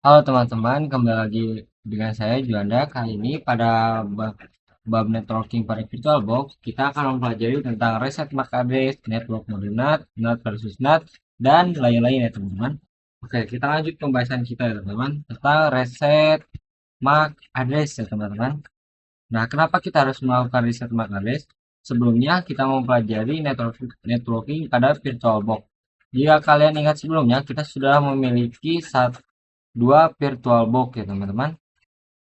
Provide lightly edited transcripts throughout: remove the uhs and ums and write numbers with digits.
Halo teman-teman, kembali lagi dengan saya Juanda. Kali ini pada bab networking pada VirtualBox, kita akan mempelajari tentang reset MAC address, network mode NAT, NAT versus NAT, dan lain-lain ya teman-teman. Oke, kita lanjut pembahasan kita ya teman-teman tentang reset MAC address ya teman-teman. Nah, kenapa kita harus melakukan reset MAC address? Sebelumnya kita mempelajari networking pada VirtualBox. Jika kalian ingat sebelumnya, kita sudah memiliki dua VirtualBox ya teman-teman,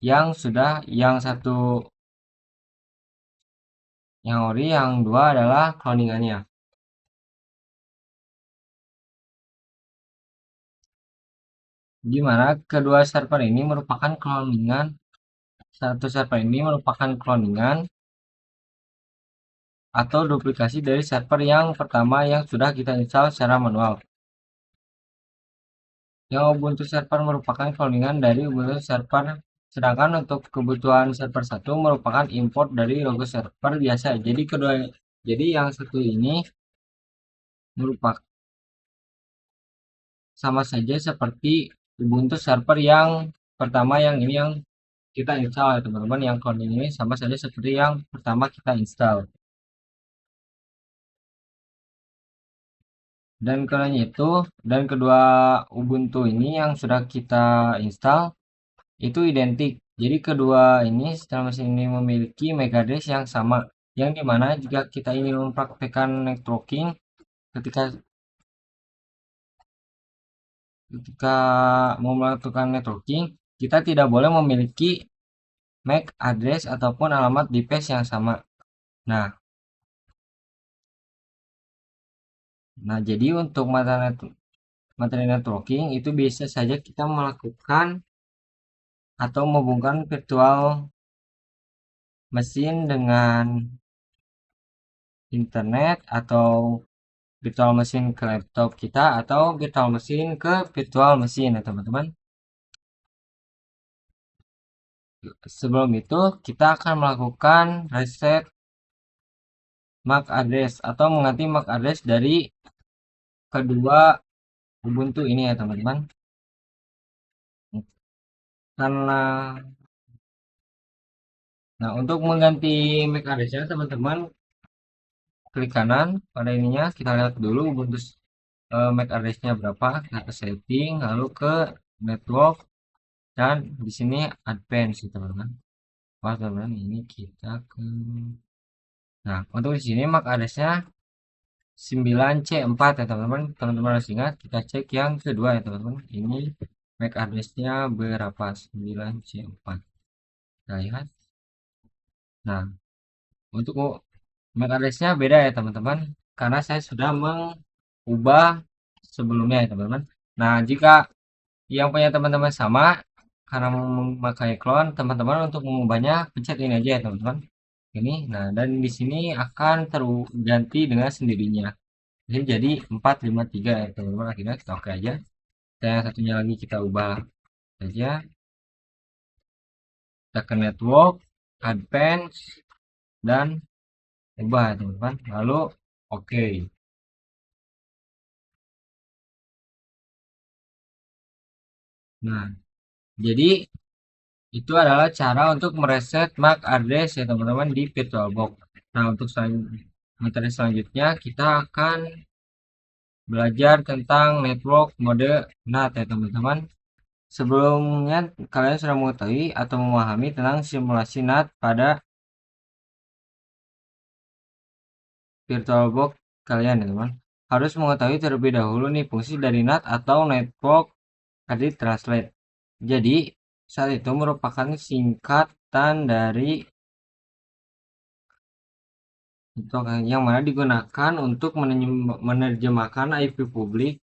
yang satu yang ori, yang dua adalah cloningannya, di mana kedua server ini merupakan cloningan. Satu server ini merupakan cloningan atau duplikasi dari server yang pertama yang sudah kita install secara manual. Yang Ubuntu server merupakan cloningan dari Ubuntu server, sedangkan untuk kebutuhan server satu merupakan import dari logo server biasa. Jadi yang satu ini merupakan sama saja seperti Ubuntu server yang pertama, yang ini yang kita install ya teman-teman. Yang cloning ini sama saja seperti yang pertama kita install. Dan karena itu, dan kedua Ubuntu ini yang sudah kita install itu identik. Jadi kedua ini setelah mesin ini memiliki MAC address yang sama, yang dimana jika kita ingin mempraktekkan networking, ketika ketika mau melakukan networking, kita tidak boleh memiliki MAC address ataupun alamat device yang sama. Nah, jadi untuk materi networking itu bisa saja kita melakukan atau menghubungkan virtual mesin dengan internet, atau virtual mesin ke laptop kita, atau virtual mesin ke virtual mesin ya teman-teman. Sebelum itu kita akan melakukan reset MAC address atau mengganti MAC address dari kedua Ubuntu ini ya teman-teman. Karena untuk mengganti MAC address-nya teman-teman, klik kanan pada ininya, kita lihat dulu Ubuntu MAC address-nya berapa. Kita ke setting, lalu ke network, dan di sini advance teman-teman. Teman-teman, ini kita ke, untuk di sini MAC address-nya 9C4 ya teman-teman. Teman-teman harus ingat, kita cek yang kedua ya teman-teman. Ini MAC address-nya berapa? 9C4. Kita lihat. Nah, untuk MAC address-nya beda ya teman-teman, karena saya sudah mengubah sebelumnya ya teman-teman. Nah, jika yang punya teman-teman sama, karena memakai clone, teman-teman untuk mengubahnya pencet ini aja ya teman-teman. Ini, dan di sini akan terganti dengan sendirinya. Jadi 453 ya teman-teman. Akhirnya kita oke aja. Dan yang satunya lagi kita ubah saja. Kita ke network, advance, dan ubah ya teman-teman. Lalu oke. Nah, jadi itu adalah cara untuk mereset MAC address ya teman-teman di VirtualBox. Nah, untuk materi selanjutnya kita akan belajar tentang network mode NAT ya teman-teman. Sebelumnya kalian sudah mengetahui atau memahami tentang simulasi NAT pada VirtualBox kalian ya teman. Harus mengetahui terlebih dahulu nih fungsi dari NAT atau Network Address Translate. Jadi saat itu merupakan singkatan dari yang mana digunakan untuk menerjemahkan IP publik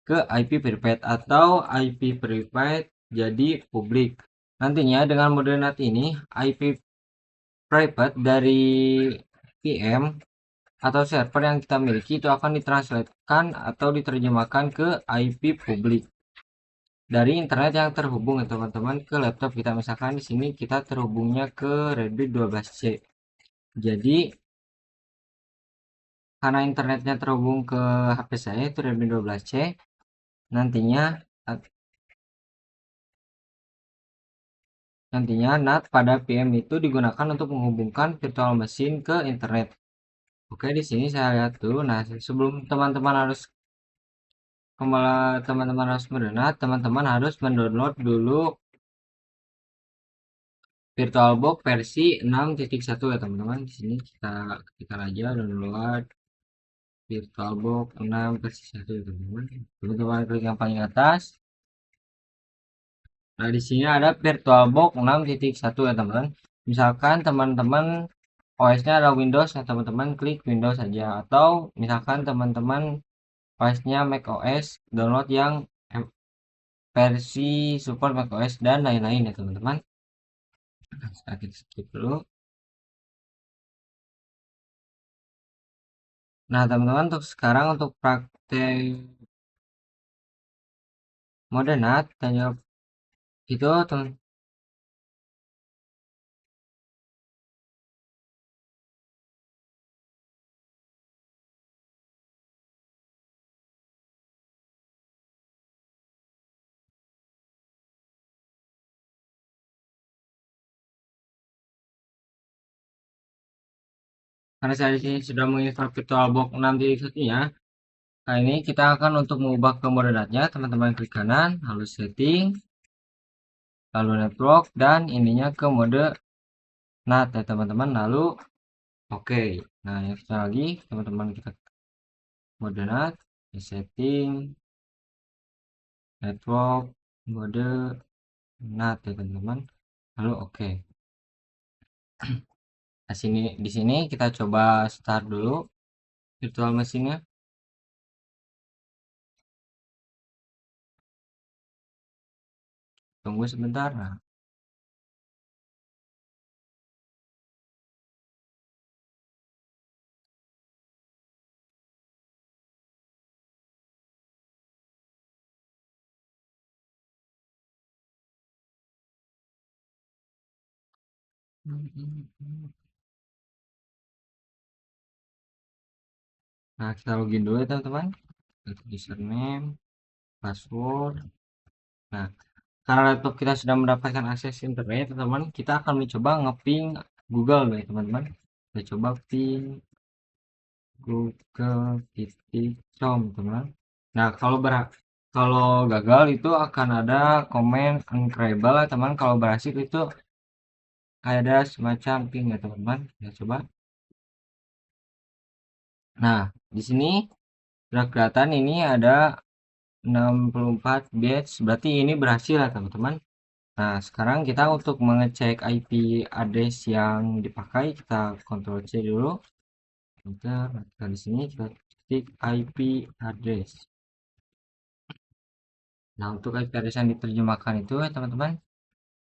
ke IP private atau IP private jadi publik. Nantinya dengan mode NAT ini, IP private dari VM atau server yang kita miliki itu akan ditranslatekan atau diterjemahkan ke IP publik dari internet yang terhubung ya teman-teman ke laptop kita. Misalkan di sini kita terhubungnya ke Redmi 12C. Jadi karena internetnya terhubung ke HP saya itu Redmi 12C, nantinya Nantinya NAT pada PM itu digunakan untuk menghubungkan virtual machine ke internet. Oke, di sini saya lihat dulu. Nah, sebelum teman-teman harus teman-teman harus mendownload, teman-teman harus mendownload dulu VirtualBox versi 6.1 ya teman-teman. Di sini kita ketikkan aja download VirtualBox 6 versi 1 ya teman-teman. Teman-teman klik yang paling atas. Nah, di sini ada VirtualBox 6.1 ya teman-teman. Misalkan teman-teman OS-nya ada Windows, ya teman-teman klik Windows saja. Atau misalkan teman-teman OS-nya macOS, download yang versi support macOS dan lain-lain ya teman-teman. Nah, kita skip dulu. Nah, teman-teman untuk sekarang untuk praktek mode NAT dan jawab itu teman. Karena saya di sini sudah menginstal VirtualBox 6.1 nya. Kali ini kita akan untuk mengubah ke mode NAT-nya, teman-teman klik kanan, lalu setting, lalu network, dan ininya ke mode NAT ya teman-teman, lalu oke. Nah, yang sekali lagi teman-teman kita mode NAT, setting, network, mode NAT ya teman-teman, lalu oke. Nah, di sini kita coba start dulu virtual machine-nya. Tunggu sebentar. Nah, nah kita login dulu ya teman-teman. Username, password. Nah, karena laptop kita sudah mendapatkan akses internet, teman-teman, kita akan mencoba ngeping Google ya teman-teman. Kita coba ping google.com teman-teman. Nah, kalau gagal itu akan ada komen uncreable ya teman. Kalau berhasil itu ada semacam ping ya teman-teman. Kita coba. Nah, di sini sudah kelihatan ini ada 64 batch, berarti ini berhasil ya teman-teman. Nah, sekarang kita untuk mengecek IP address yang dipakai, kita Ctrl C dulu. Enter. Nah, di sini kita ketik IP address. Nah, untuk IP address yang diterjemahkan itu ya teman-teman,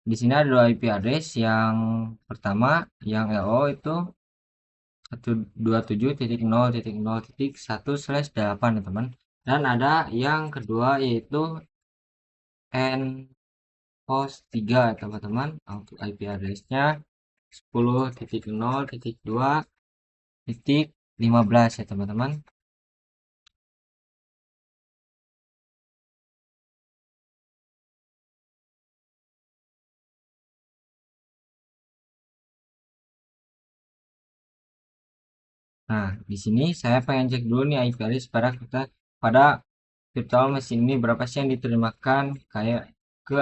di sini ada dua IP address. Yang pertama yang LO itu 127.0.0.1/8 ya teman. Dan ada yang kedua yaitu npost 3 ya teman-teman. Untuk IP address-nya 10.0.2.15 ya teman-teman. Nah, di sini saya pengen cek dulu nih IP address pada virtual machine ini berapa sih yang diterjemahkan kayak ke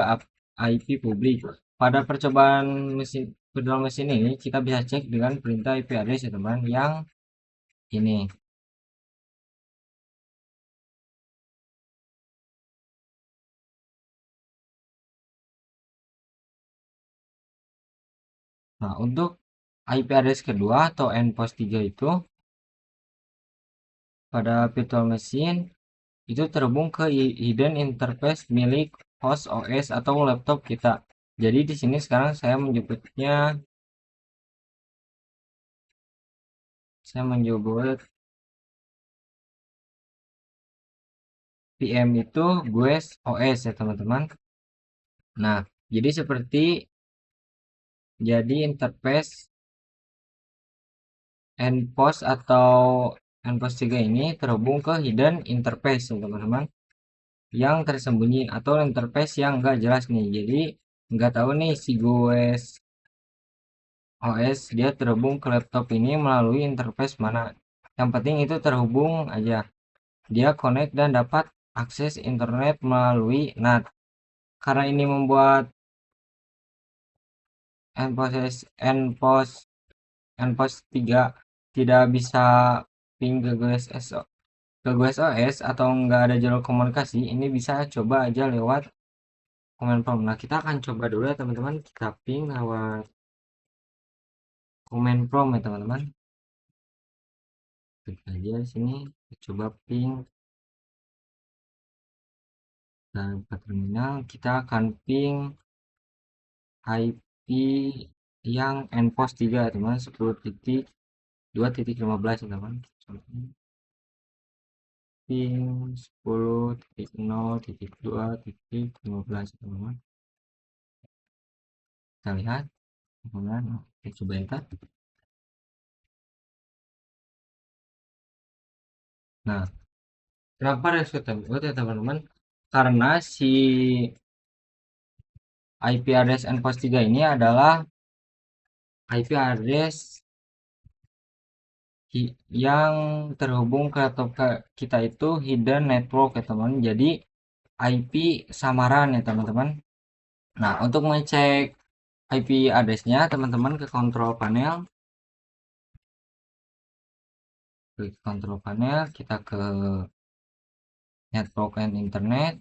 IP publik. Pada percobaan mesin virtual machine ini kita bisa cek dengan perintah IP address ya teman yang ini. Nah, untuk IP address kedua atau npost 3 itu pada virtual machine itu terhubung ke hidden interface milik host OS atau laptop kita. Jadi di sini sekarang saya menyebut PM itu GUES OS ya teman-teman. Nah, jadi interface npost atau npost 3 ini terhubung ke hidden interface ya teman-teman, yang tersembunyi atau interface yang enggak jelas nih. Jadi nggak tahu nih si GUES OS dia terhubung ke laptop ini melalui interface mana. Yang penting itu terhubung aja. Dia connect dan dapat akses internet melalui NAT. Karena ini membuat NPOS NPOS 3 tidak bisa ping ke GUES OS atau nggak ada jalur komunikasi, ini bisa coba aja lewat command prompt. Nah, kita akan coba dulu ya teman-teman, kita ping lewat command prompt ya teman-teman. Klik aja di sini, kita coba ping dan ke terminal, kita akan ping IP yang NPOS 3 teman, 10.2.15 ya teman. Ping 10.0.2.15 teman-teman. Kita lihat teman-teman, kita coba enter. Nah, kenapa result template ya teman-teman? Karena si IP address NPOS 3 ini adalah IP address yang terhubung ke laptop kita itu hidden network ya teman. Jadi IP samaran ya teman-teman. Nah, untuk mengecek IP addressnya teman-teman ke control panel. Klik control panel, kita ke network and internet,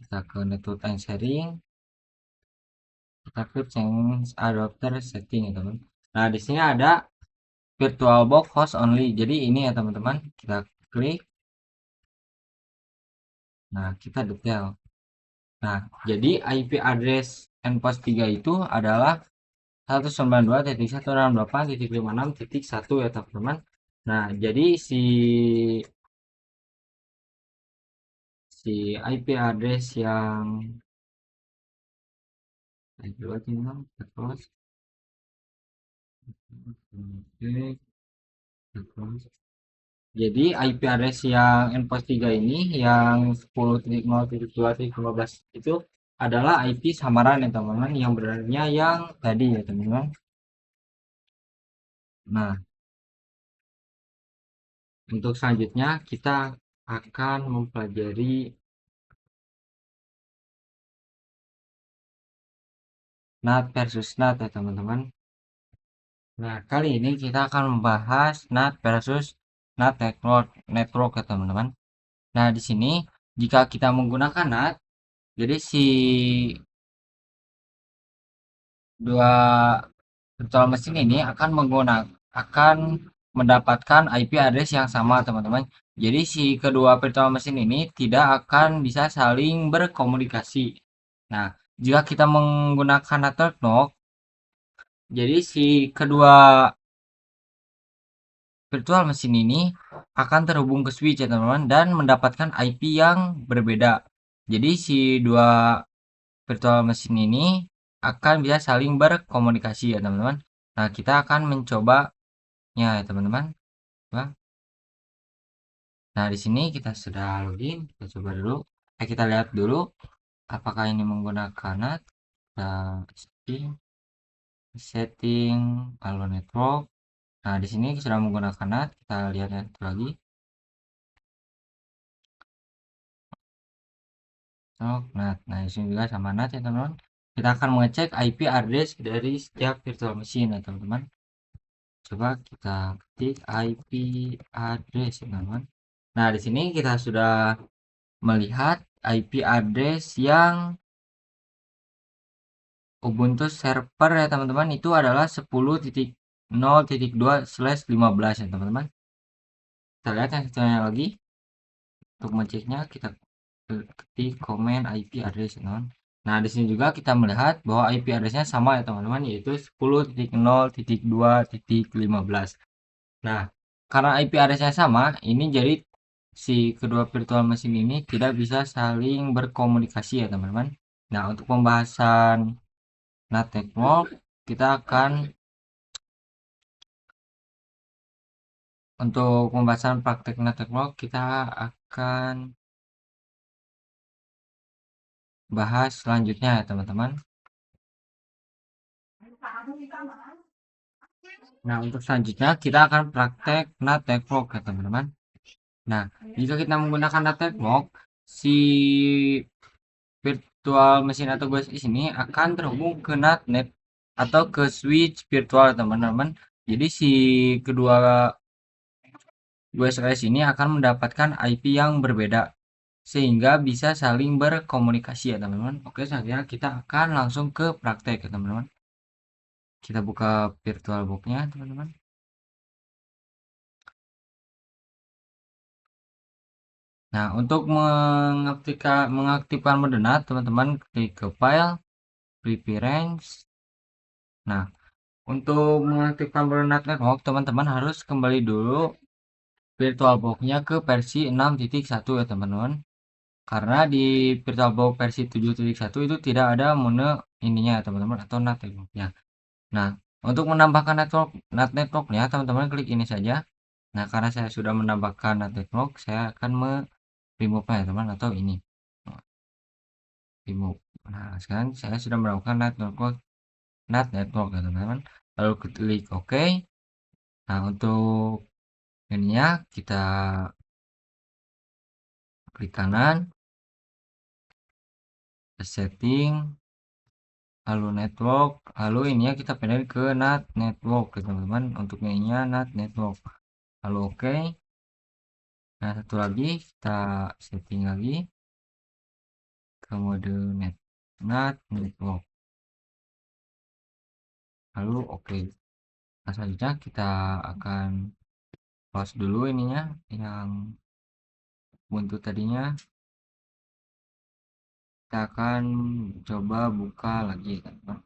kita ke network and sharing, kita ke change adapter setting ya teman. Nah, di sini ada VirtualBox host only. Jadi ini ya teman-teman, kita klik. Nah, kita detail. Nah, jadi IP address NPOS 3 itu adalah 192.168.56.1 ya teman-teman. Nah, jadi si IP address yang terus jadi IP address yang NPOS 3 ini yang 10.0.2.15 itu adalah IP samaran ya teman-teman, yang benernya yang tadi ya teman-teman. Nah, untuk selanjutnya kita akan mempelajari NAT versus NAT ya teman-teman. Nah, kali ini kita akan membahas NAT versus NAT network ya teman-teman. Nah, di sini jika kita menggunakan NAT, jadi si dua virtual machine ini akan mendapatkan IP address yang sama teman-teman. Jadi si kedua virtual machine ini tidak akan bisa saling berkomunikasi. Nah, jika kita menggunakan network knock, jadi si kedua virtual machine ini akan terhubung ke switch ya teman-teman dan mendapatkan IP yang berbeda. Jadi si dua virtual machine ini akan bisa saling berkomunikasi ya teman-teman. Nah, kita akan mencobanya ya teman-teman. Nah, di sini kita sudah login, kita coba dulu. Kita lihat dulu apakah ini menggunakan NAT. Kita setting halo network. Nah, di sini sudah menggunakan NAT. Kita lihat lagi. NAT. Nah, di sini juga sama NAT ya teman-teman. Kita akan mengecek IP address dari setiap virtual machine ya teman-teman. Coba kita ketik IP address ya teman-teman. Nah, di sini kita sudah melihat IP address yang Ubuntu server ya teman-teman itu adalah 10.0.2/15 ya teman-teman. Kita lihat yang satunya lagi. Untuk mengeceknya kita ketik comment IP address ya teman. Nah, di sini juga kita melihat bahwa IP addressnya sama ya teman-teman, yaitu 10.0.2.15. Nah, karena IP addressnya sama, ini jadi si kedua virtual machine ini tidak bisa saling berkomunikasi ya teman-teman. Nah, untuk pembahasan NAT network kita akan untuk pembahasan praktek NAT network kita akan bahas selanjutnya ya teman-teman. Nah, untuk selanjutnya kita akan praktek NAT network ya teman-teman. Nah, jika kita menggunakan NAT network, si virtual machine atau BSS ini akan terhubung ke NAT atau ke switch virtual teman-teman. Jadi si kedua BSS ini akan mendapatkan IP yang berbeda sehingga bisa saling berkomunikasi ya teman-teman. Oke, saya kita akan langsung ke praktek ya teman-teman. Kita buka virtual box-nya teman-teman. Nah, untuk mengaktifkan mode NAT, teman-teman klik ke file, preference. Nah, untuk mengaktifkan mode NAT network, teman-teman harus kembali dulu VirtualBox-nya ke versi 6.1 ya teman-teman. Karena di VirtualBox versi 7.1 itu tidak ada mode ininya ya teman-teman, atau NAT network-nya. Nah, untuk menambahkan NAT network-nya, teman-teman klik ini saja. Nah, karena saya sudah menambahkan NAT network, saya akan remove-nya ya teman, atau ini. Remove. Nah, sekarang saya sudah melakukan NAT network ya teman-teman. Lalu klik OK. Nah, untuk ininya kita klik kanan, setting, lalu network, lalu ininya kita pindah ke NAT network ya teman-teman. Untuk ininya NAT network. Lalu OK. Nah, satu lagi kita setting lagi ke mode NAT network. Lalu OK. Nah, selanjutnya kita akan close dulu ininya yang Ubuntu tadinya. Kita akan coba buka lagi teman-teman.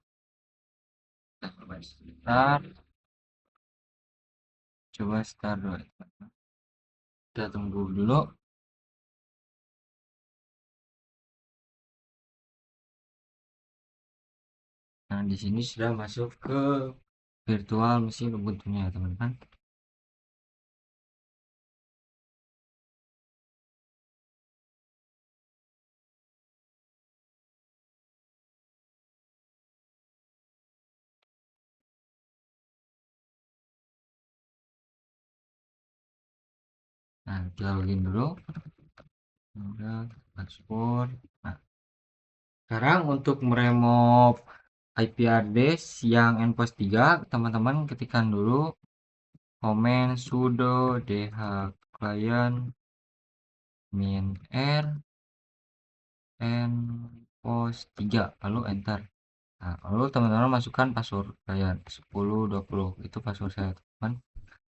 Kita coba start dulu ya, teman-teman. Kita tunggu dulu. Nah, di sini sudah masuk ke virtual mesin Ubuntu-nya ya teman-teman. Nah, kita login dulu. Udah, password. Nah, sekarang untuk meremove IP address yang endpost 3, teman-teman ketikkan dulu command sudo dh client min r endpost 3 lalu enter. Nah, lalu teman-teman masukkan password kalian 1020 itu password saya teman.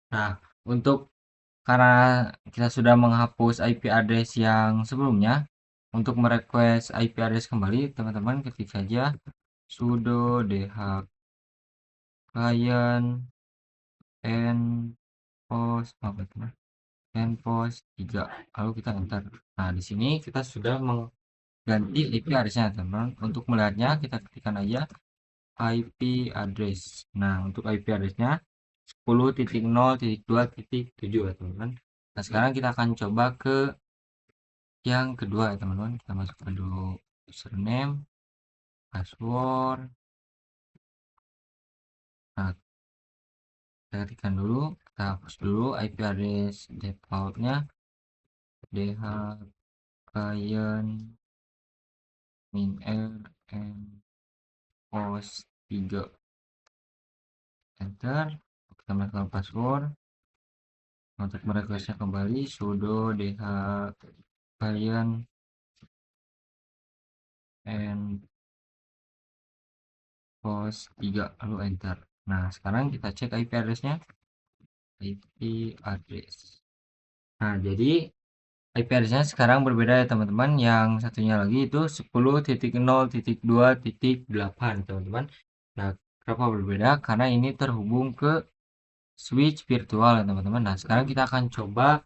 Nah, untuk karena kita sudah menghapus IP address yang sebelumnya, untuk merequest IP address kembali, teman-teman ketik saja sudo dh client endpost apa teman? Endpost 3 lalu kita enter. Nah, di sini kita sudah mengganti IP address-nya, teman. Untuk melihatnya kita ketikkan aja IP address. Nah, untuk IP address-nya 10.0.2.7 ya teman-teman. Nah, sekarang kita akan coba ke yang kedua ya teman-teman. Kita masukkan dulu username, password. Nah, kita ketikkan dulu, kita hapus dulu IP address defaultnya dh client min r and post 3 enter. Kita masukkan password. Untuk merequestnya kembali sudo dh client and post 3 lalu enter. Nah, sekarang kita cek IP address-nya. IP address. Nah, jadi IP address-nya sekarang berbeda ya teman-teman. Yang satunya lagi itu 10.0.2.8 teman-teman. Nah, kenapa berbeda? Karena ini terhubung ke switch virtual ya teman-teman. Nah, sekarang kita akan coba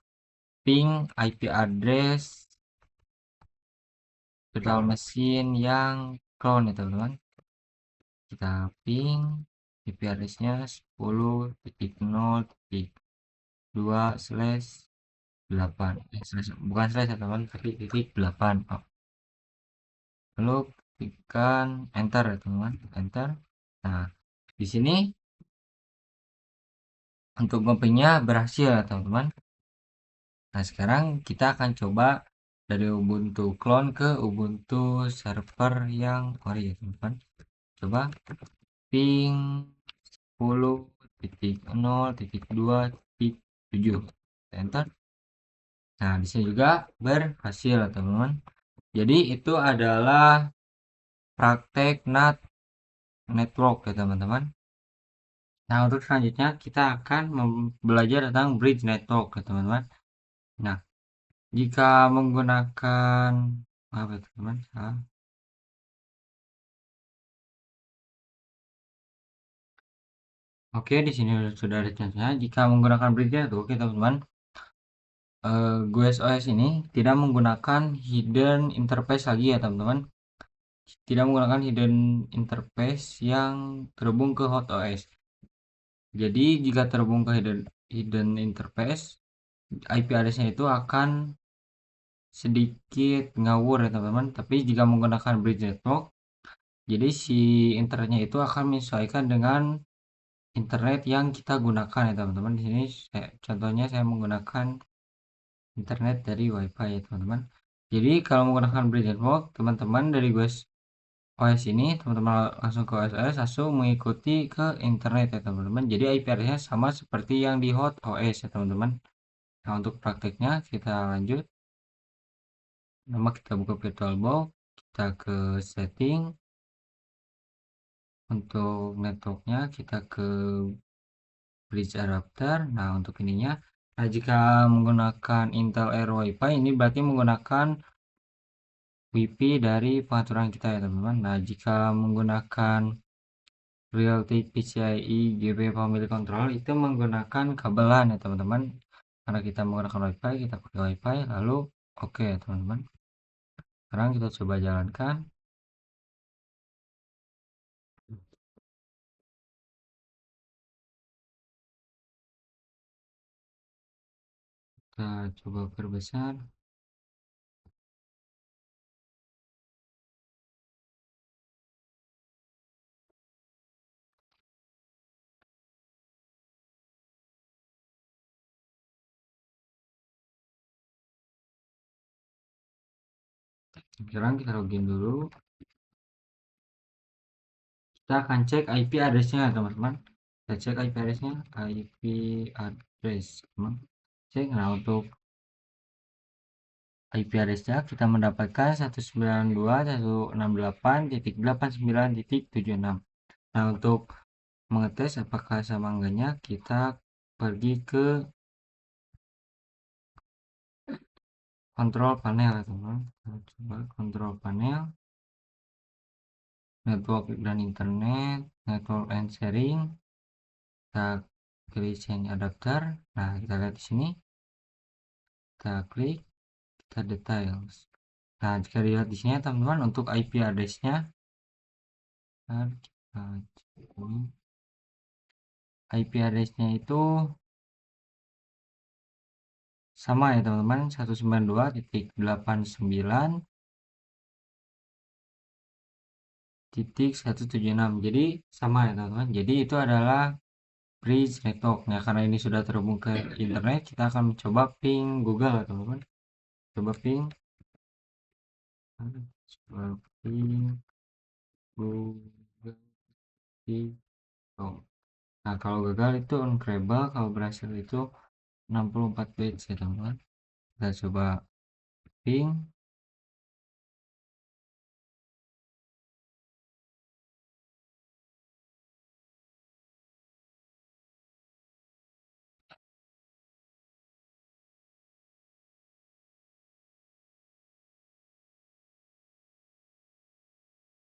ping IP address virtual machine yang clone ya teman-teman. Kita ping IP address-nya 10.0.2/8 bukan slash ya teman, tapi titik 8. lalu tekan enter ya teman-teman, enter. Nah, di sini untuk ngopinya berhasil ya teman-teman. Nah, sekarang kita akan coba dari Ubuntu clone ke Ubuntu server yang ori ya teman-teman. Coba ping 10.0.2.7 enter. Nah, di sini juga berhasil ya teman-teman. Jadi itu adalah praktek NAT network ya teman-teman. Nah, untuk selanjutnya kita akan belajar tentang bridge network ya teman-teman. Nah, jika menggunakan apa ya teman-teman? Oke, di sini sudah ada contohnya. Jika menggunakan bridge network ya teman-teman, GUS ini tidak menggunakan hidden interface lagi ya teman-teman. Tidak menggunakan hidden interface yang terhubung ke hostOS. Jadi jika terhubung ke hidden interface, IP address-nya itu akan sedikit ngawur ya teman-teman. Tapi jika menggunakan bridge network, jadi si internetnya itu akan menyesuaikan dengan internet yang kita gunakan ya teman-teman. Di sini contohnya saya menggunakan internet dari WiFi ya teman-teman. Jadi kalau menggunakan bridge network, teman-teman dari GUS OS ini teman-teman langsung ke OS langsung mengikuti ke internet ya teman-teman. Jadi IP address-nya sama seperti yang di hot OS ya teman-teman. Nah, untuk prakteknya kita lanjut. Nama kita buka VirtualBox, kita ke setting. Untuk networknya kita ke bridge adapter. Nah, untuk ininya, nah jika menggunakan Intel Air Wi-Fi ini berarti menggunakan WiFi dari pengaturan kita ya teman-teman. Nah, jika menggunakan Realtek PCIe GB Family Control itu menggunakan kabelan ya teman-teman. Karena kita menggunakan WiFi, kita pakai WiFi lalu oke ya teman-teman. Sekarang kita coba jalankan. Kita coba perbesar. Sekarang kita login dulu. Kita akan cek IP address-nya teman-teman. Kita cek IP address-nya, IP address teman. Cek. Nah, untuk IP address-nya kita mendapatkan 192.168.89.76. Nah, untuk mengetes apakah sama enggaknya kita pergi ke kontrol panel ya teman. Coba kontrol panel, network dan internet, network and sharing. Kita klik change adapter. Nah, kita lihat di sini. Kita klik, kita details. Nah, jika dilihat di sini teman-teman untuk IP address-nya, IP address-nya itu sama ya teman-teman, 192.168.176. Jadi sama ya teman-teman. Jadi itu adalah bridge network. Nah, karena ini sudah terhubung ke internet, kita akan mencoba ping Google ya teman-teman. Coba ping. Coba ping Google. Nah, kalau gagal itu uncrable, kalau berhasil itu 64 page ya teman-teman. Kita coba ping.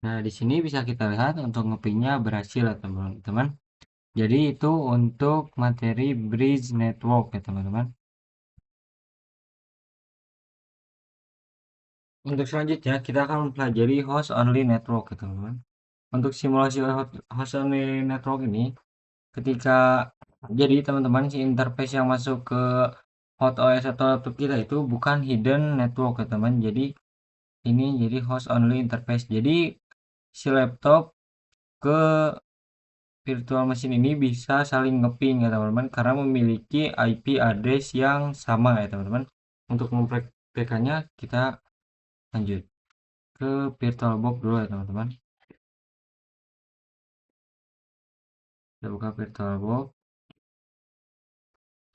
Nah, di sini bisa kita lihat untuk ngepingnya berhasil ya teman-teman. Jadi itu untuk materi bridge network ya teman-teman. Untuk selanjutnya kita akan mempelajari host only network ya teman-teman. Untuk simulasi host only network ini, ketika jadi teman-teman si interface yang masuk ke hot OS atau laptop kita itu bukan hidden network ya teman. Jadi ini jadi host only interface. Jadi si laptop ke virtual machine ini bisa saling ngeping ya teman-teman, karena memiliki IP address yang sama ya teman-teman. Untuk mempraktekannya kita lanjut ke VirtualBox dulu ya teman-teman. Kita buka VirtualBox.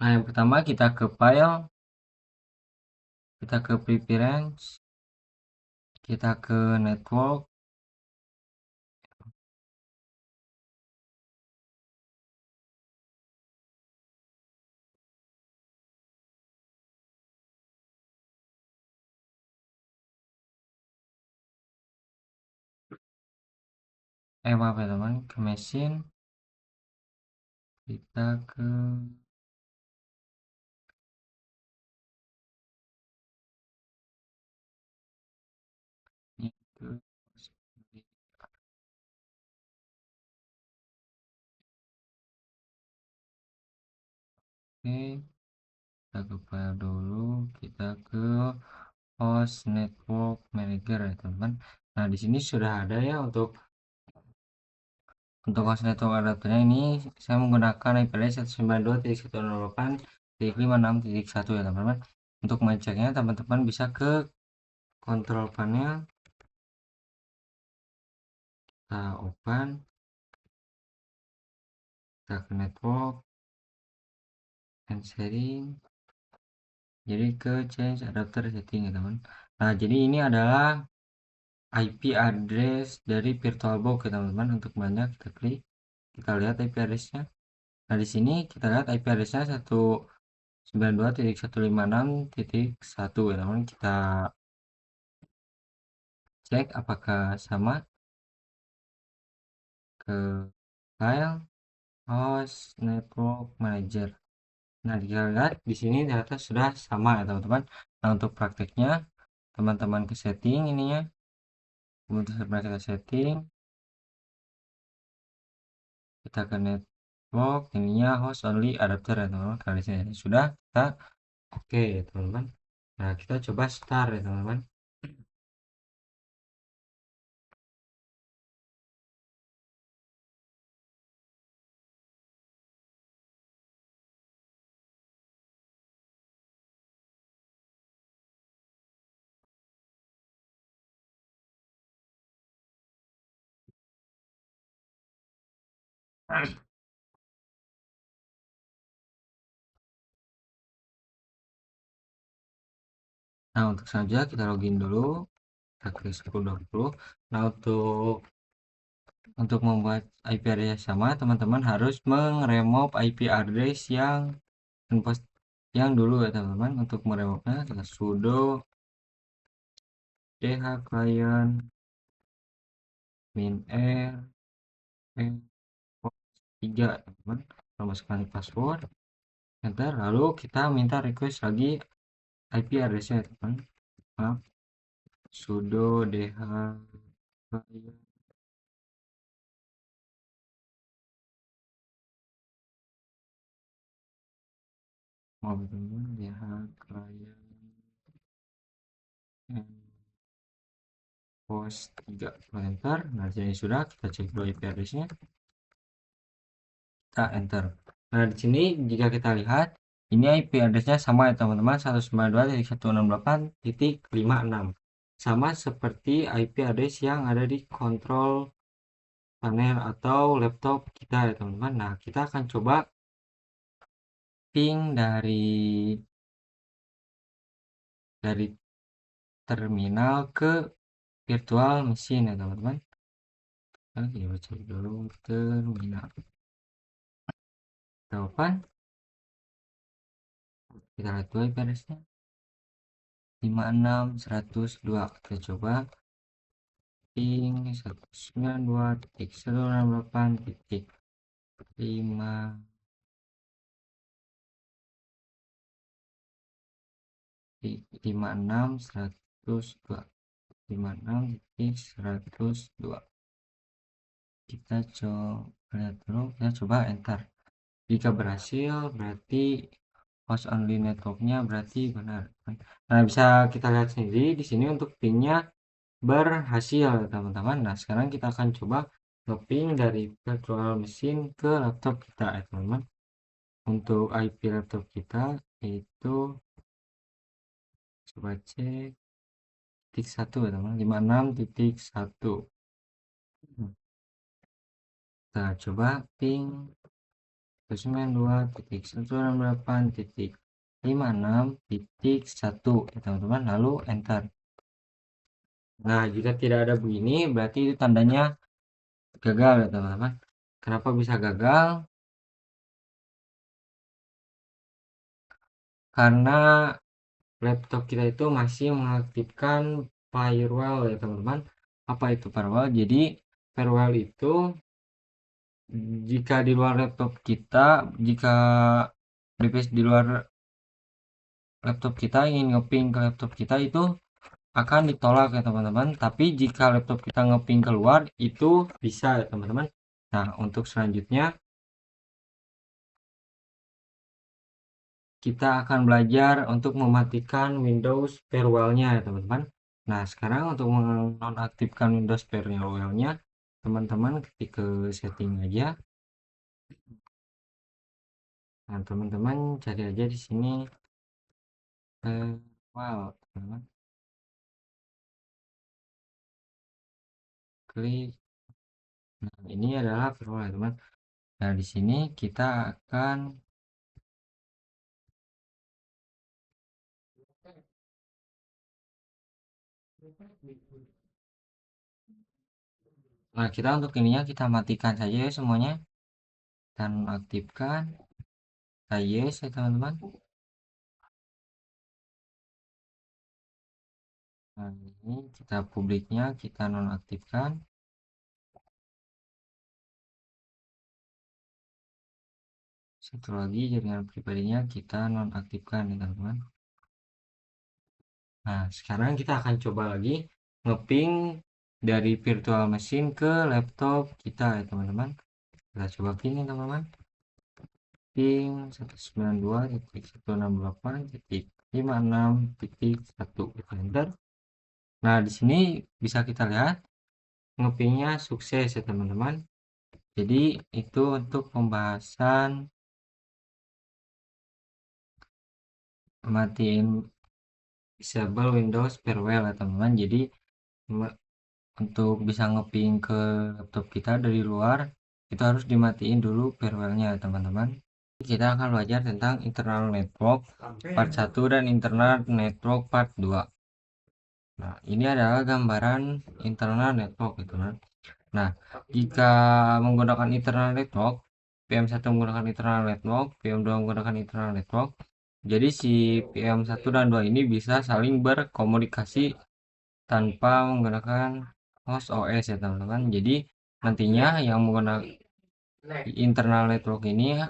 Nah, yang pertama kita ke file, kita ke preference, kita ke network, maaf ya teman, ke machine, kita ke itu, oke, kita ke file dulu, kita ke host network manager ya teman-teman. Nah, di sini sudah ada ya untuk host network adapternya. Ini saya menggunakan IP address 192.168.56.1 ya teman-teman. Untuk mengeceknya teman-teman bisa ke control panel, kita open, kita ke network and setting, jadi ke change adapter setting ya teman. Nah, jadi ini adalah IP address dari VirtualBox ya teman-teman. Untuk banyak kita klik, kita lihat IP addressnya. Nah, di sini kita lihat IP addressnya 192.156.1 ya teman. Kita cek apakah sama, ke file, host network manager. Nah, kita lihat di sini ternyata sudah sama ya teman-teman. Nah, untuk prakteknya teman-teman ke setting ininya, kemudian kita setting, kita ke network, ininya host only adapter ya teman-teman. Kali ini sudah kita oke ya teman-teman. Nah, kita coba start ya teman-teman. Nah, untuk selanjutnya kita login dulu, kita klik 1020. Nah, untuk membuat IP address sama, teman-teman harus mengremove IP address yang dulu ya teman-teman. Untuk meremove-nya kita sudo dh client -r 3 teman-teman, masukkan password, enter, lalu kita minta request lagi IP addressnya teman. Maaf, sudo dh client, maaf teman, dh client host 3, enter. Nah, jadi sudah, kita cek dulu IP addressnya, kita enter. Nah, di sini jika kita lihat ini IP addressnya sama ya teman-teman, 192.168.56, sama seperti IP address yang ada di kontrol panel atau laptop kita ya teman-teman. Nah, kita akan coba ping dari terminal ke virtual machine ya teman-teman. Oke, kita cek dulu terminal, kita open, kita lihat dulu IP addressnya 56.102. Kita coba ping 192.168.5 56.102, 56.102. Kita coba lihat dulu, kita coba enter. Jika berhasil berarti host only networknya berarti benar. Nah, bisa kita lihat sendiri di sini untuk pingnya berhasil teman-teman. Nah sekarang kita akan coba nge-ping dari virtual machine ke laptop kita ya teman-teman. Untuk IP laptop kita itu coba cek titik satu ya teman, 56.1. Kita coba ping 192.168.56.1 ya teman-teman, lalu enter. Nah jika tidak ada begini berarti itu tandanya gagal ya teman-teman. Kenapa bisa gagal? Karena laptop kita itu masih mengaktifkan firewall ya teman-teman. Apa itu firewall? Jadi firewall itu jika di luar laptop kita, jika device di luar laptop kita ingin ngeping ke laptop kita itu akan ditolak ya teman-teman. Tapi jika laptop kita ngeping keluar itu bisa ya teman-teman. Nah untuk selanjutnya kita akan belajar untuk mematikan Windows firewall-nya ya teman-teman. Nah sekarang untuk menonaktifkan Windows firewall-nya teman-teman ketik ke setting aja. Nah teman-teman cari aja di sini wow teman-teman, klik. Nah ini adalah firewall ya teman. Nah di sini kita akan kita untuk ininya kita matikan saja ya semuanya dan aktifkan. Kita yes ya teman-teman. Nah ini kita publiknya kita nonaktifkan. Satu lagi jaringan pribadinya kita nonaktifkan ya teman-teman. Nah sekarang kita akan coba lagi ngeping dari virtual machine ke laptop kita ya teman-teman. Kita coba ping ya teman-teman. Ping 192.168.56.1 enter. Nah di sini bisa kita lihat ngepingnya sukses ya teman-teman. Jadi itu untuk pembahasan matiin disable Windows firewall ya teman-teman. Jadi untuk bisa ngeping ke laptop kita dari luar itu harus dimatiin dulu firewallnya teman-teman. Kita akan belajar tentang internal network part 1 dan internal network part 2. Nah ini adalah gambaran internal network gitu kan. Nah jika menggunakan internal network, PM1 menggunakan internal network, PM2 menggunakan internal network, jadi si PM1 dan 2 ini bisa saling berkomunikasi tanpa menggunakan host OS ya teman-teman. Jadi nantinya yang menggunakan internal network ini,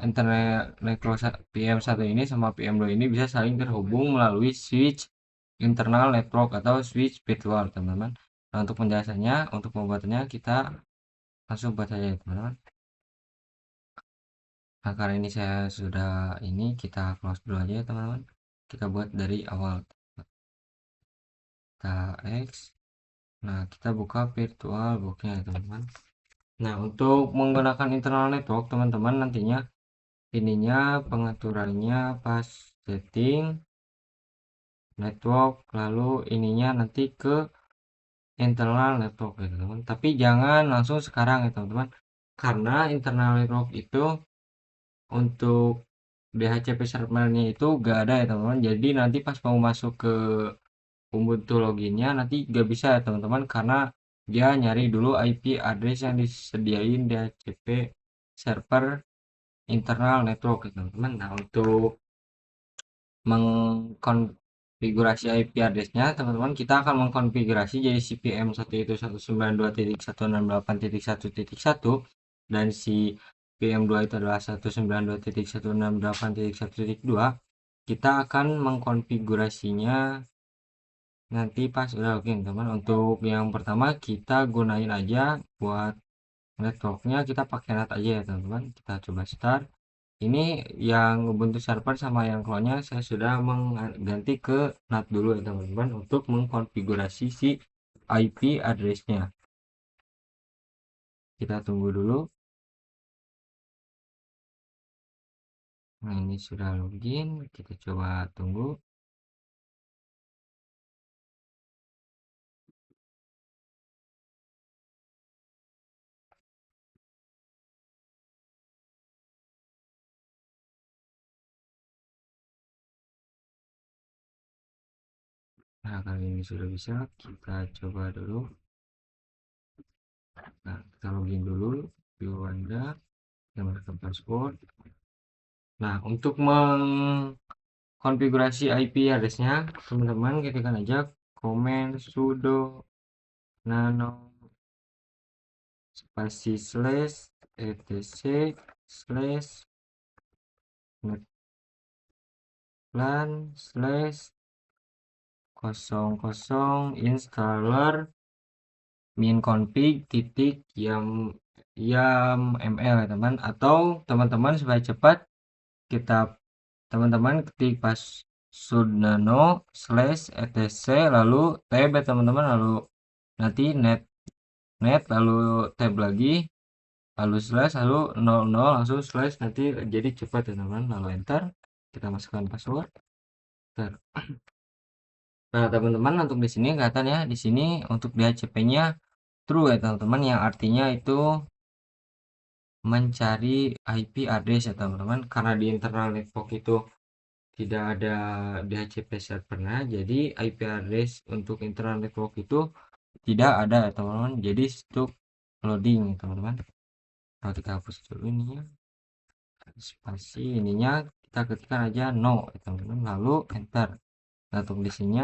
internet network PM1 ini sama PM2 ini bisa saling terhubung melalui switch internal network atau switch virtual teman-teman. Nah untuk penjelasannya, untuk pembuatannya kita langsung buat saja teman-teman. Nah karena ini saya sudah ini, kita close dulu aja ya teman-teman. Kita buat dari awal. Kita X. Nah kita buka virtual boxnya ya teman-teman. Nah untuk menggunakan internal network teman-teman nantinya ininya pengaturannya pas setting network, lalu ininya nanti ke internal network ya teman-teman. Tapi jangan langsung sekarang ya teman-teman, karena internal network itu untuk DHCP servernya itu gak ada ya teman-teman. Jadi nanti pas mau masuk ke Ubuntu loginnya nanti gak bisa ya teman-teman, karena dia nyari dulu IP address yang disediain DHCP server internal network ya teman-teman. Nah untuk mengkonfigurasi IP address-nya teman-teman, kita akan mengkonfigurasi jadi si PM1 itu 192.168.1.1 dan si PM2 itu adalah 192.168.1.2. Kita akan mengkonfigurasinya nanti pas udah login teman. Untuk yang pertama kita gunain aja buat networknya, kita pakai NAT aja ya teman-teman. Kita coba start. ini yang Ubuntu server sama yang clone-nya saya sudah mengganti ke NAT dulu ya teman-teman untuk mengkonfigurasi si IP address-nya. Kita tunggu dulu. Nah, ini sudah login, kita coba tunggu. Nah, kali ini sudah bisa, kita coba dulu. Nah, kita login dulu, view Anda, menggunakan password. Nah, untuk mengkonfigurasi IP address-nya, teman-teman ketikkan aja command sudo nano spasi slash etc slash netplan slash 00 installer min config titik yam ml ya teman, atau teman-teman supaya cepat kita teman-teman ketik pas sudnano slash etc lalu tab ya teman-teman, lalu nanti net lalu tab lagi lalu slash lalu 00 langsung slash, nanti jadi cepat ya teman-teman, lalu enter, kita masukkan password, enter. Nah teman-teman untuk di sini kelihatan ya, di sini untuk DHCP-nya true ya teman-teman, yang artinya itu mencari IP address ya teman-teman, karena di internal network itu tidak ada DHCP servernya, jadi IP address untuk internal network itu tidak ada ya teman-teman, jadi untuk loading ya teman-teman. Kalau kita hapus dulu ini ya, spasi ininya kita ketikkan aja no ya teman-teman, lalu enter. Nah untuk di sini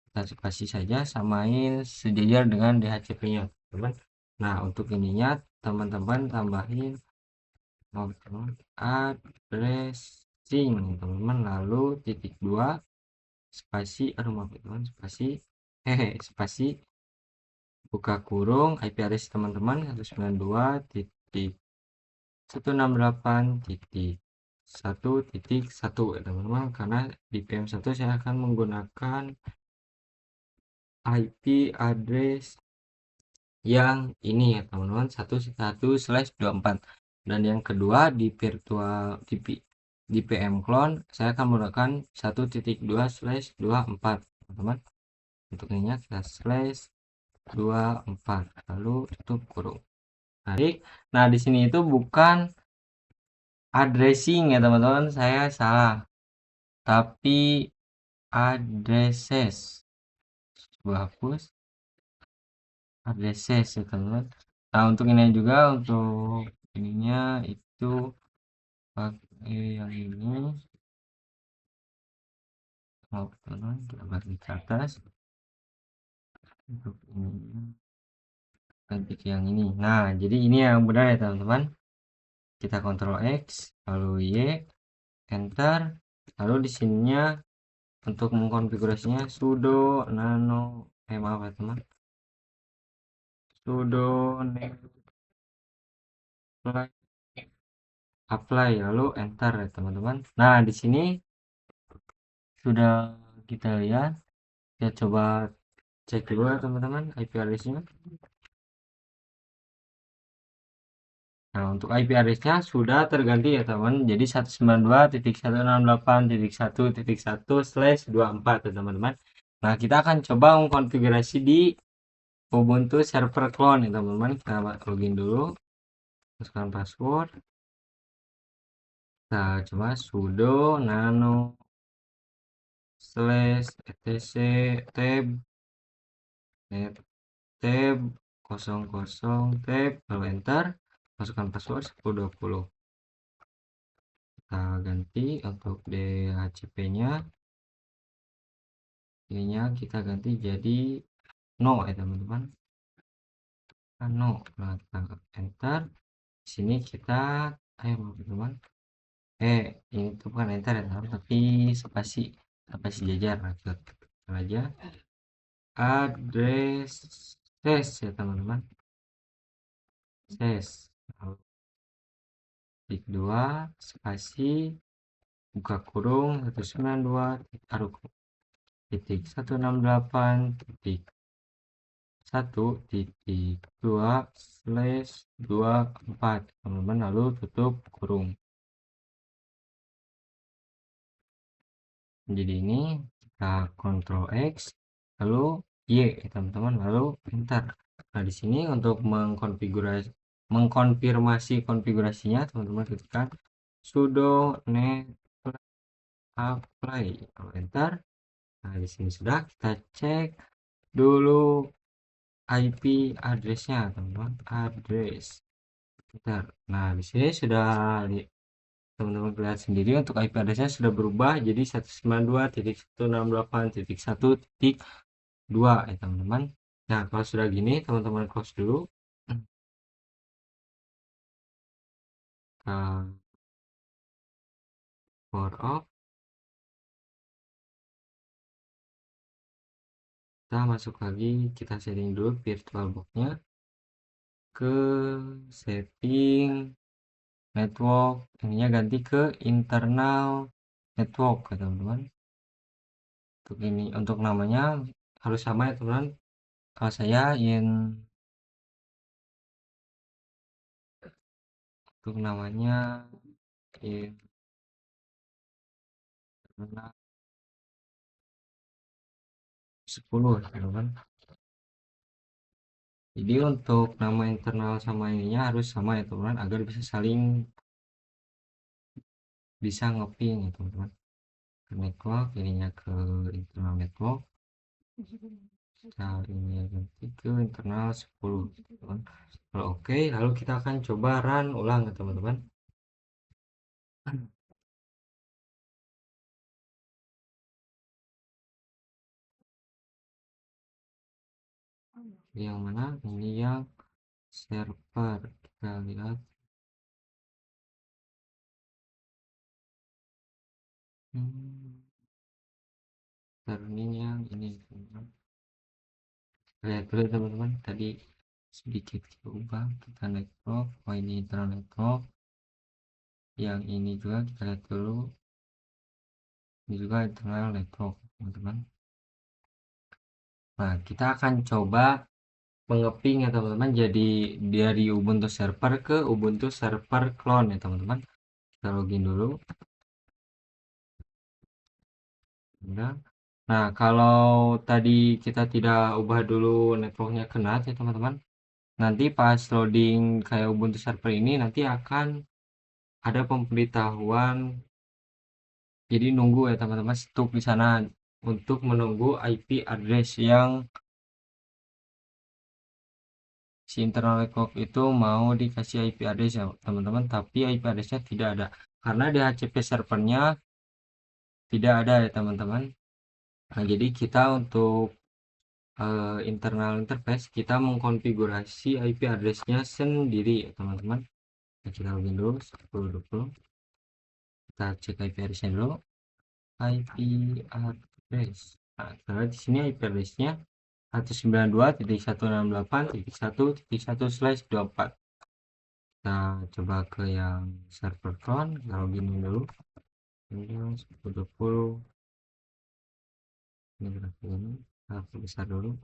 kita spasi saja, samain sejajar dengan DHCP-nya teman-teman. Nah untuk ininya teman-teman tambahin addressing teman-teman, lalu titik 2 spasi, aduh maaf teman, spasi spasi buka kurung IP address teman-teman 192.168.1.1 ya teman-teman, karena di PM1 saya akan menggunakan IP address yang ini ya teman-teman, 11/24, dan yang kedua di virtual di PM clone saya akan menggunakan 1.2/24 teman-teman. Untuk ininya kita slash 24 lalu tutup kurung. Nah di sini itu bukan addressing ya teman-teman, saya salah, tapi addresses. Coba hapus addresses ya teman-teman. Nah untuk ini juga, untuk ininya itu pakai yang ini. Oh teman-teman, kita balik ke atas. Untuk ini ganti ke yang ini. Nah jadi ini yang benar ya teman-teman. Kita Ctrl X lalu Y, enter, lalu di sininya untuk mengkonfigurasinya sudo nano maaf ya teman, sudo apply lalu enter ya teman-teman. Nah di sini sudah kita lihat, kita coba cek dulu ya teman-teman IP address-nya. Nah untuk IP address-nya sudah terganti ya teman, jadi 192.168.1.1/24 ya teman-teman. Nah kita akan coba mengkonfigurasi di Ubuntu server clone ya teman-teman. Kita login dulu, masukkan password, kita coba sudo nano slash etc tab net tab 00 tab lalu enter, masukkan password 1020. Kita ganti untuk DHCP nya, ininya kita ganti jadi no ya teman-teman, no. Nah kita enter, sini kita ayo teman-teman, ini tuh bukan enter ya teman, tapi spasi jajar. Nah kita aja address ya teman-teman, ses titik 2 spasi buka kurung 192 titik 168 titik 1.2/24 teman-teman, lalu tutup kurung. Jadi ini kita Ctrl X lalu Y teman-teman, lalu enter. Nah di sini untuk mengkonfirmasi konfigurasinya teman-teman ketikkan sudo net apply, lalu enter. Nah di sini sudah, kita cek dulu IP addressnya teman-teman, address enter. Nah di sini sudah teman-teman lihat sendiri untuk IP addressnya sudah berubah jadi 192.168.1.2 ya teman-teman. Nah kalau sudah gini teman-teman close dulu, power off, kita masuk lagi, kita setting dulu virtualbox-nya ke setting network, ininya ganti ke internal network ya teman-teman. Untuk ini, untuk namanya harus sama ya teman-teman. Kalau saya untuk namanya internal 10 teman-teman. Jadi untuk nama internal sama ininya harus sama ya teman-teman, agar bisa saling bisa ngeping ya teman-teman. Ke network, ininya ke internal network, nah ini ganti ke internal 10 teman-teman. Kalau oke, lalu kita akan coba run ulang ya teman-teman. Yang mana ini yang server, kita lihat turning yang ini teman-teman. Lihat dulu teman-teman, tadi sedikit kita ubah, kita network, oh ini internal network, yang ini juga kita lihat dulu, ini juga internal network teman-teman. Nah kita akan coba mengeping ya teman-teman, jadi dari Ubuntu server ke Ubuntu server clone ya teman-teman. Kita login dulu. Nah kalau tadi kita tidak ubah dulu networknya ke NAT ya teman-teman, nanti pas loading kayak Ubuntu server ini nanti akan ada pemberitahuan, jadi nunggu ya teman-teman, stuck di sana untuk menunggu IP address yang si internal network itu mau dikasih IP address ya teman-teman, tapi IP addressnya tidak ada karena DHCP servernya tidak ada ya teman-teman. Nah jadi kita untuk internal interface kita mengkonfigurasi IP addressnya sendiri ya teman-teman. Nah, kita login dulu 1020, kita cek IP addressnya dulu, IP address. Nah kita lihat di sini IP addressnya 192.168.1.1/24. Kita coba ke yang server clone, kita login dulu. Windows 1020, ini grafiknya kita besar dulu,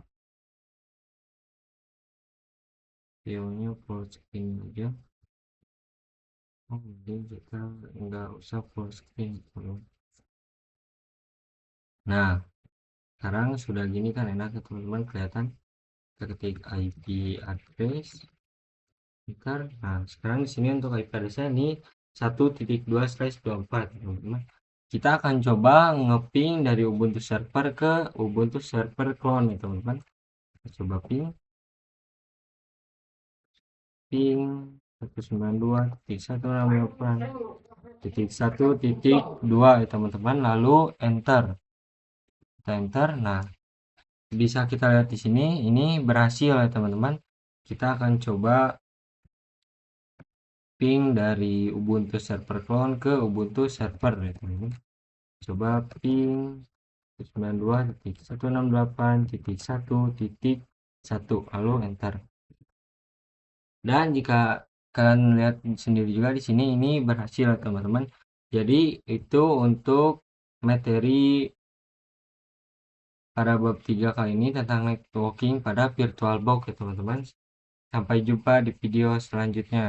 videonya full screen aja. Oh jadi kita nggak usah full screen dulu. Nah sekarang sudah gini kan enak ya teman-teman, kelihatan kita ketik IP address enter. Nah sekarang di sini untuk IP addressnya ini 1.2/24 teman-teman. Kita akan coba ngeping dari Ubuntu server ke Ubuntu server clone ya teman-teman. Kita coba ping 192.168.1.2 ya teman-teman, lalu enter. Kita enter. Nah bisa kita lihat di sini ini berhasil ya teman-teman. Kita akan coba ping dari Ubuntu server clone ke Ubuntu server ya teman-teman. Coba ping 92.168.1.1 lalu enter. Dan jika kalian lihat sendiri juga di sini ini berhasil teman-teman. Jadi itu untuk materi pada bab 3 kali ini tentang networking pada VirtualBox ya teman-teman. Sampai jumpa di video selanjutnya.